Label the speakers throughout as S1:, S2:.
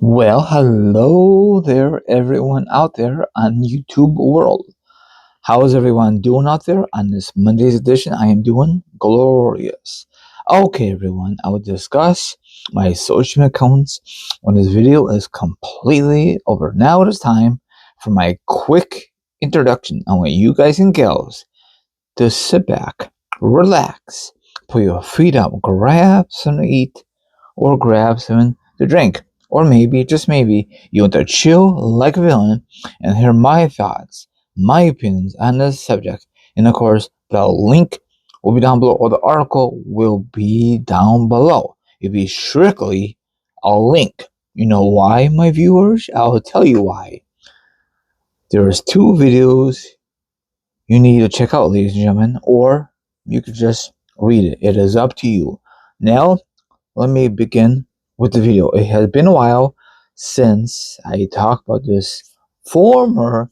S1: Well, hello there, everyone out there on YouTube world. How is everyone doing out there on this Monday's edition? I am doing glorious. Okay, everyone, I will discuss my social accounts when this video is completely over. Now it is time for my quick introduction. I want you guys and gals to sit back, relax, put your feet up, grab something to eat, or grab something to drink. Or maybe, just maybe, you want to chill like a villain and hear my thoughts, my opinions on this subject. And of course, the link will be down below, or the article will be down below. It'll be strictly a link. You know why, my viewers? I'll tell you why. There's two videos you need to check out, ladies and gentlemen, or you could just read it. It is up to you. Now, let me begin with the video. It has been a while since I talked about this former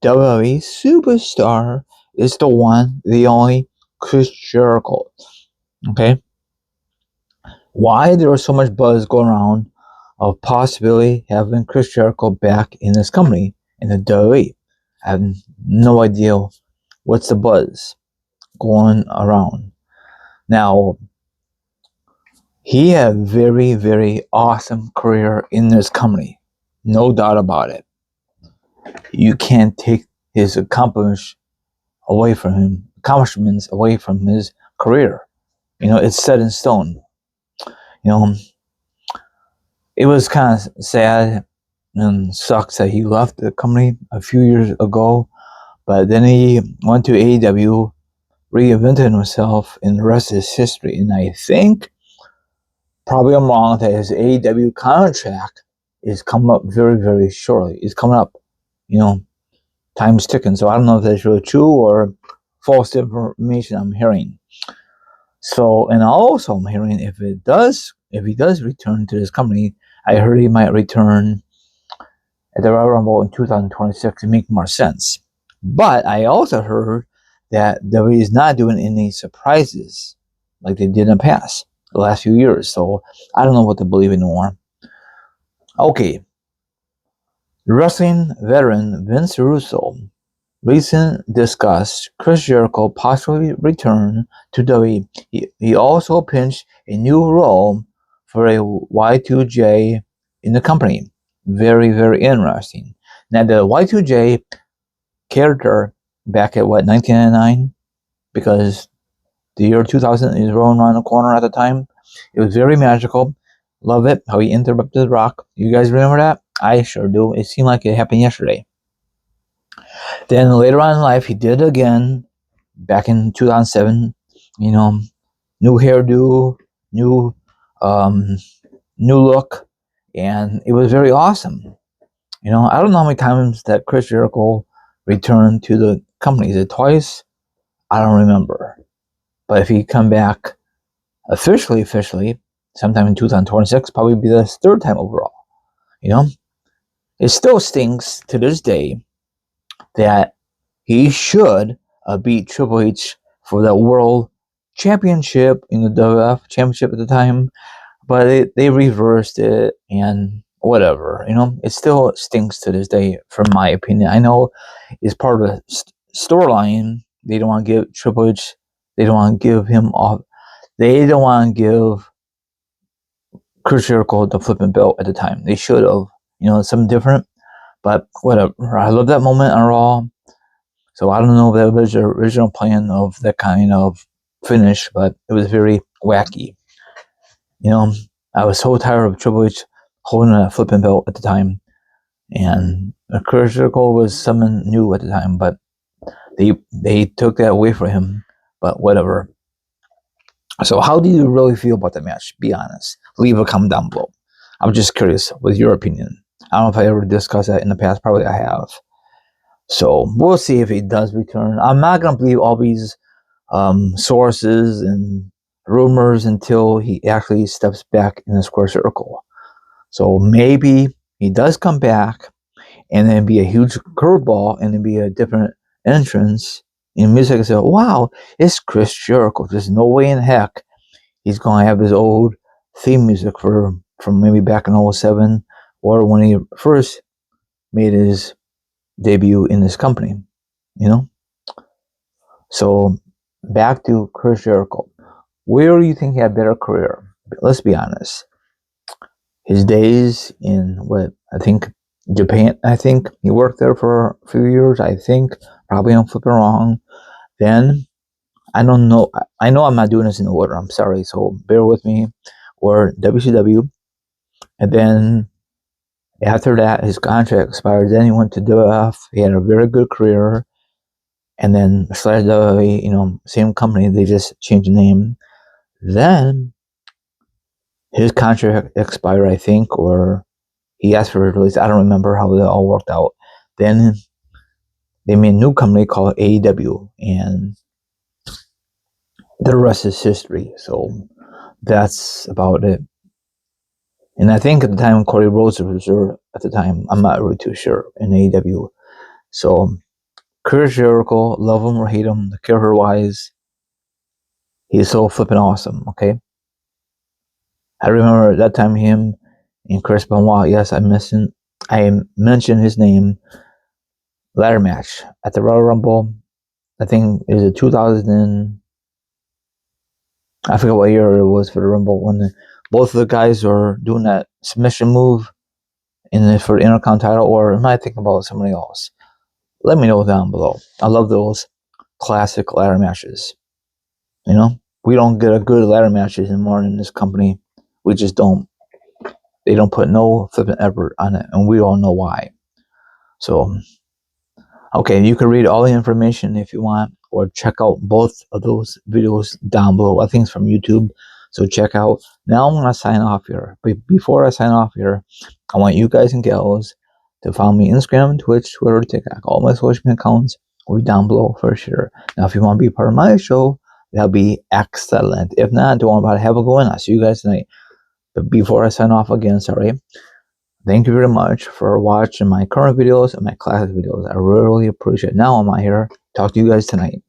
S1: WWE superstar. Is the one, the only Chris Jericho. Okay, why there was so much buzz going around of possibly having Chris Jericho back in this company in the WWE? I have no idea what's the buzz going around. Now, he had a very, very awesome career in this company. No doubt about it. You can't take his accomplishments away from his career. It's set in stone. You know, it was kind of sad and sucks that he left the company a few years ago, but then he went to AEW, reinvented himself, and the rest is history. And I think, probably I'm wrong, that his AEW contract is coming up very, very shortly. It's coming up. Time's ticking. So I don't know if that's really true or false information I'm hearing. So, and also I'm hearing if he does return to this company, I heard he might return at the Royal Rumble in 2026 to make more sense. But I also heard that WWE is not doing any surprises like they did in the past, the last few years. So I don't know what to believe anymore. Okay. Wrestling veteran Vince Russo recently discussed Chris Jericho possibly return to WWE. He also pinched a new role for a Y2J in the company. Very, very interesting. Now, the Y2J character back at 1999, because the year 2000 is rolling around the corner at the time. It was very magical. Love it. How he interrupted The Rock. You guys remember that? I sure do. It seemed like it happened yesterday. Then later on in life, he did it again back in 2007. New hairdo, new um, new look, and it was very awesome. I don't know how many times that Chris Jericho returned to the company. Is it twice? I don't remember. But if he come back officially, sometime in 2026, probably be the third time overall. It still stinks to this day that he should beat Triple H for the World Championship in the WWF Championship at the time, but they reversed it and whatever. It still stinks to this day, from my opinion. I know it's part of the storyline. They don't want to give Triple H. They don't want to give him off. They don't want to give Chris Jericho the flipping belt at the time. They should have. Something different. But whatever. I love that moment on Raw. So I don't know if that was the original plan of that kind of finish, but it was very wacky. I was so tired of Triple H holding a flipping belt at the time, and Chris Jericho was someone new at the time, but they took that away from him. But whatever. So how do you really feel about the match? Be honest. Leave a comment down below. I'm just curious with your opinion. I don't know if I ever discussed that in the past. Probably I have. So we'll see if he does return. I'm not going to believe all these sources and rumors until he actually steps back in the square circle. So maybe he does come back and then be a huge curveball and then be a different entrance in music and say, wow, it's Chris Jericho. There's no way in heck he's going to have his old theme music from maybe back in 07 or when he first made his debut in this company, you know? So back to Chris Jericho. Where do you think he had a better career? Let's be honest. His days in what I think Japan, I think he worked there for a few years, I think. Probably I'm flipping wrong. Then I don't know. I know I'm not doing this in order. I'm sorry, so bear with me. Or WCW, and then after that, his contract expired. Then he went to WF. He had a very good career, and then slash WWE, same company. They just changed the name. Then his contract expired, I think, or he asked for a release. I don't remember how it all worked out. Then they made a new company called AEW, and the rest is history. So that's about it. And I think at the time Cody Rhodes was there at the time. I'm not really too sure in AEW. So Chris Jericho, love him or hate him, the character wise, he's so flipping awesome. Okay, I remember at that time him and Chris Benoit. Yes, I mentioned his name. Ladder match at the Royal Rumble. I think it was a 2000. I forget what year it was for the Rumble when both of the guys were doing that submission move for the Intercontinental title, or am I thinking about somebody else? Let me know down below. I love those classic ladder matches. We don't get a good ladder matches anymore in this company. We just don't. They don't put no flipping effort on it, and we all know why. So, okay, you can read all the information if you want, or check out both of those videos down below. I think it's from YouTube, so check out. Now I'm gonna sign off here. But before I sign off here, I want you guys and gals to follow me Instagram, Twitch, Twitter, TikTok. All my social media accounts will be down below for sure. Now, if you want to be part of my show, that'll be excellent. If not, don't worry about it. Have a good one. I'll see you guys tonight. But before I sign off again, sorry. Thank you very much for watching my current videos and my classic videos. I really appreciate it. Now I'm out here. Talk to you guys tonight.